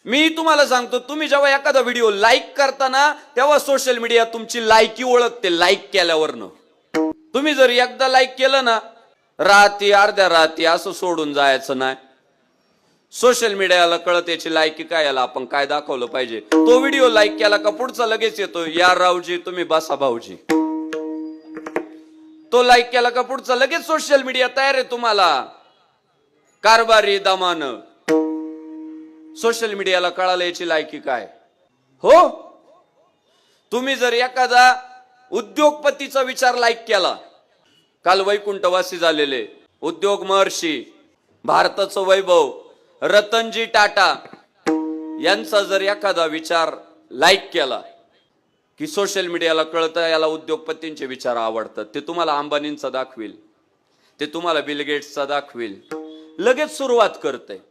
मी तुम्हाला सांगतो, तुम्ही जेव्हा एखादा व्हिडिओ लाईक करता ना, तेव्हा सोशल मीडिया तुमची लायकी ओळखते लाईक केल्यावरनं. तुम्ही जर एकदा लाईक केलं ना, राती अर्ध्या राती असं सोडून जायचं नाही. सोशल मीडियाला कळत याची लायकी काय, याला आपण काय दाखवलं पाहिजे. तो व्हिडिओ लाईक केला का पुढचा लगेच येतो, या रावजी तुम्ही बसा भाऊजी. तो लाईक केला का पुढचा लगेच सोशल मीडिया तयार आहे तुम्हाला कारभारी दमान. सोशल मीडियाला कळालं याची लायकी काय. हो, तुम्ही जर एखादा उद्योगपतीचा विचार लाईक केला, काल वैकुंठवासी झालेले उद्योग महर्षी, भारताचं वैभव रतनजी टाटा यांचा जर एखादा विचार लाईक केला की सोशल मीडियाला कळतं याला उद्योगपतींचे विचार आवडतात. ते तुम्हाला अंबानींचा दाखविल, ते तुम्हाला बिल गेट्सचा दाखविल, लगेच सुरुवात करते.